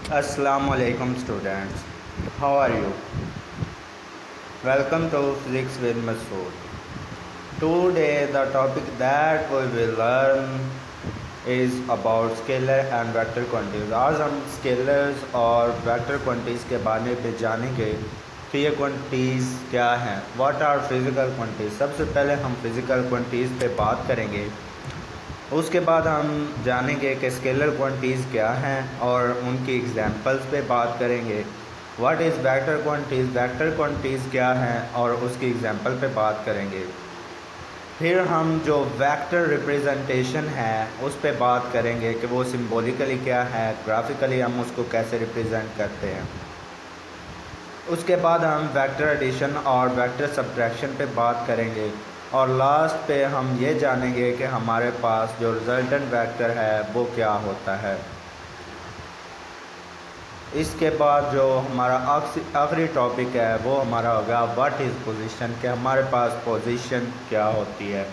Assalamualaikum students. How are you? Welcome to Physics with Masood. Today the topic that we will learn is about scalar and vector quantities. आज हम scalars और vector quantities के बारे में जानेंगे कि ये क्वांटिटीज़ क्या हैं, व्हाट आर फिज़िकल क्वांटिटीज़। सबसे पहले हम फिज़िकल क्वांटिटीज़ पे बात करेंगे, उसके बाद हम जानेंगे कि स्केलर क्वांटिटीज़ क्या हैं और उनकी एग्जांपल्स पे बात करेंगे। What is vector quantities, vector quantities क्या हैं और उसकी एग्जांपल पे बात करेंगे। फिर हम जो वेक्टर रिप्रेजेंटेशन है उस पे बात करेंगे कि वो सिंबॉलिकली क्या है, ग्राफिकली हम उसको कैसे रिप्रेजेंट करते हैं। उसके बाद हम वेक्टर एडिशन और वेक्टर सब्ट्रैक्शन पे बात करेंगे और लास्ट पे हम ये जानेंगे कि हमारे पास जो रिजल्टेंट वेक्टर है वो क्या होता है। इसके बाद जो हमारा आखिरी टॉपिक है वो हमारा होगा व्हाट इज़ पोजीशन, कि हमारे पास पोजीशन क्या होती है।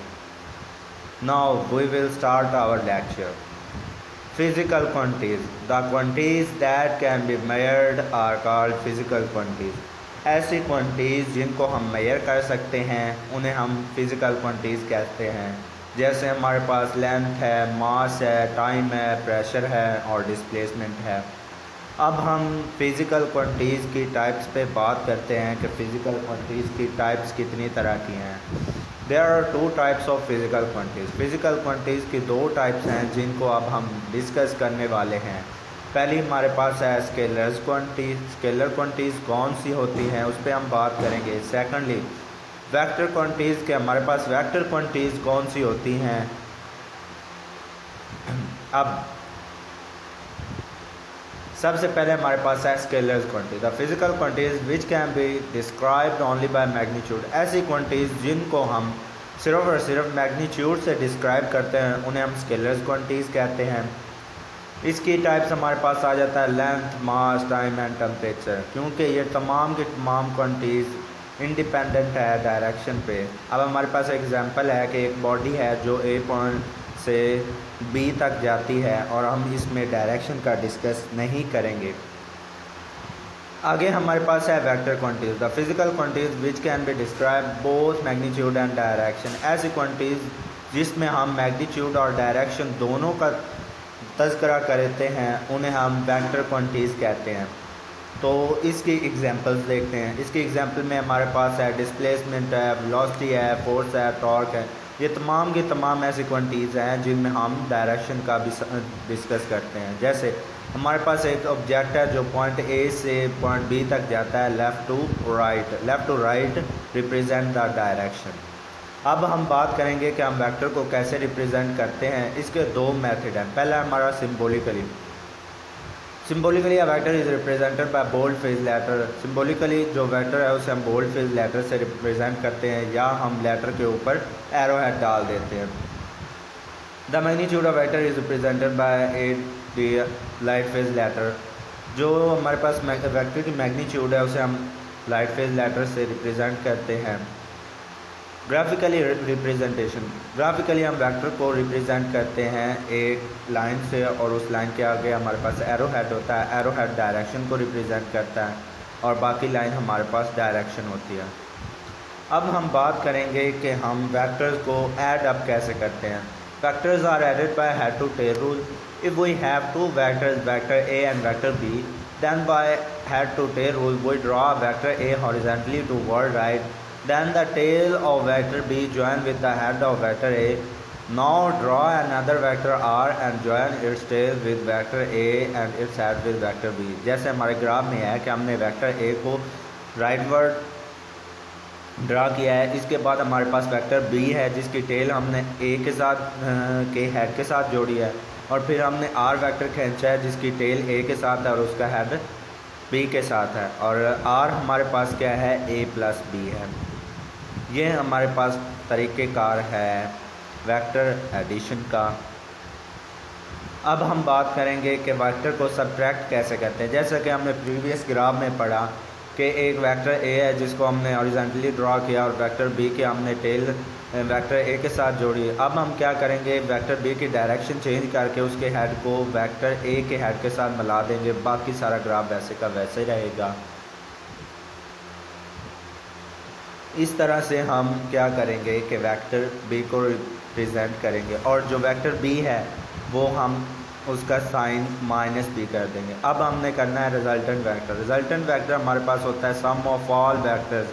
Now we will start our lecture. Physical quantities, the quantities that can be measured are called physical quantities. ऐसी क्वांटिटीज़ जिनको हम मेजर कर सकते हैं उन्हें हम फिज़िकल क्वांटिटीज़ कहते हैं। जैसे हमारे पास लेंथ है, मास है, टाइम है, प्रेशर है और डिस्प्लेसमेंट है। अब हम फिज़िकल क्वांटिटीज़ की टाइप्स पे बात करते हैं कि फ़िज़िकल क्वांटिटीज़ की टाइप्स कितनी तरह की हैं। There are two types of physical quantities. Physical quantities की दो टाइप्स हैं जिनको अब हम डिस्कस करने वाले हैं। पहली हमारे पास है स्केलर्स क्वांटिटीज़। स्केलर क्वांटिटीज़ कौन सी होती हैं उस पर हम बात करेंगे। सेकंडली वेक्टर क्वांटिटीज़ के हमारे पास वेक्टर क्वांटिटीज़ कौन सी होती हैं। अब सबसे पहले हमारे पास है scalars quantities, the physical quantities which can be described only by magnitude. ऐसी क्वांटिटीज जिनको हम सिर्फ और सिर्फ मैग्नीट्यूड से डिस्क्राइब करते हैं उन्हें हम स्केलर्स क्वांटिटीज कहते हैं। इसकी टाइप्स हमारे पास आ जाता है length, mass, time and temperature, क्योंकि ये तमाम की तमाम क्वांटिटीज़ इंडिपेंडेंट है डायरेक्शन पे। अब हमारे पास एग्जांपल है कि एक बॉडी है जो ए पॉइंट से बी तक जाती है और हम इसमें डायरेक्शन का डिस्कस नहीं करेंगे। आगे हमारे पास है vector quantities, the physical quantities which can be describe both magnitude and direction. ऐसी क्वांटिटीज जिसमें हम मैग्नीट्यूड और डायरेक्शन दोनों का तज़किरा करते हैं उन्हें हम वेक्टर क्वांटिटीज कहते हैं। तो इसकी एग्जांपल्स देखते हैं। इसकी एग्जांपल में हमारे पास है डिस्प्लेसमेंट है, वेलोसिटी है, फोर्स है, टॉर्क है। ये तमाम की तमाम ऐसी क्वांटिटीज़ हैं जिनमें हम डायरेक्शन का भी डिस्कस करते हैं। जैसे हमारे पास एक ऑब्जेक्ट है जो पॉइंट ए से पॉइंट बी तक जाता है, left to right represent the direction. अब हम बात करेंगे कि हम वेक्टर को कैसे रिप्रेजेंट करते हैं। इसके दो मेथड हैं। पहला हमारा symbolically a vector is represented by bold face letter. Symbolically जो वेक्टर है उसे हम बोल्ड फेज लेटर से रिप्रेजेंट करते हैं या हम लेटर के ऊपर एरो हेड डाल देते हैं। The magnitude of vector is represented by a light face letter. जो हमारे पास वेक्टर की मैग्नीट्यूड है उसे हम लाइट फेज लेटर से रिप्रेजेंट करते हैं। ग्राफिकली रिप्रेजेंटेशन, ग्राफिकली हम वेक्टर को रिप्रेजेंट करते हैं एक लाइन से और उस लाइन के आगे हमारे पास एरो हेड होता है। एरो हेड डायरेक्शन को रिप्रेजेंट करता है और बाकी लाइन हमारे पास डायरेक्शन होती है। अब हम बात करेंगे कि हम वेक्टर्स को ऐड अप कैसे करते हैं। Vectors are added by head to tail rule. If we have two vectors, vector A and vector B, then by head to tail rule we draw vector A horizontally toward right, then the tail of vector B join with the head of vector A. Now draw another vector R and join its tail with vector A and its head with vector B. जैसे हमारे graph में है कि हमने vector A को rightward draw किया है। इसके बाद हमारे पास वेक्टर B है जिसकी टेल हमने A के साथ के हेड के साथ जोड़ी है और फिर हमने R वेक्टर खींचा है जिसकी टेल A के साथ है और उसका हेड B के साथ है और R हमारे पास क्या है, A प्लस B है। ये हमारे पास तरीक़ेकार है वेक्टर एडिशन का। अब हम बात करेंगे कि वेक्टर को सब्ट्रैक्ट कैसे करते हैं। जैसा कि हमने प्रीवियस ग्राफ में पढ़ा कि एक वेक्टर ए है जिसको हमने हॉरिजॉन्टली ड्रा किया और वेक्टर बी के हमने टेल वेक्टर ए के साथ जोड़ी। अब हम क्या करेंगे, वेक्टर बी की डायरेक्शन चेंज करके उसके हेड को वेक्टर ए के हेड के साथ मिला देंगे, बाकी सारा ग्राफ वैसे का वैसे रहेगा। इस तरह से हम क्या करेंगे कि वेक्टर बी को रिप्रेजेंट करेंगे और जो वेक्टर बी है वो हम उसका साइन माइनस बी कर देंगे। अब हमने करना है रिजल्टेंट वेक्टर। रिजल्टेंट वेक्टर हमारे पास होता है सम ऑफ ऑल वेक्टर्स,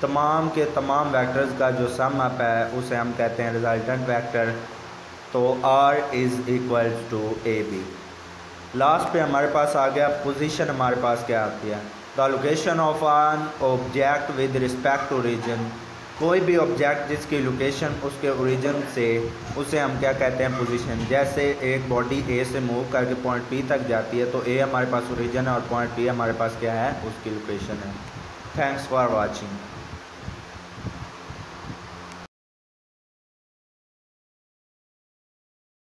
तमाम के तमाम वेक्टर्स का जो सम अप है उसे हम कहते हैं रिजल्टेंट वेक्टर। तो R is equal to A B. Last पे हमारे पास आ गया पोजीशन, हमारे पास क्या आती है, the location of an object with respect to region. कोई भी ऑब्जेक्ट जिसकी लोकेशन उसके ओरिजिन से, उसे हम क्या कहते हैं, पोजीशन। जैसे एक बॉडी ए से मूव करके पॉइंट पी तक जाती है तो ए हमारे पास ओरिजिन है और पॉइंट पी हमारे पास क्या है, उसकी लोकेशन है। Thanks for watching.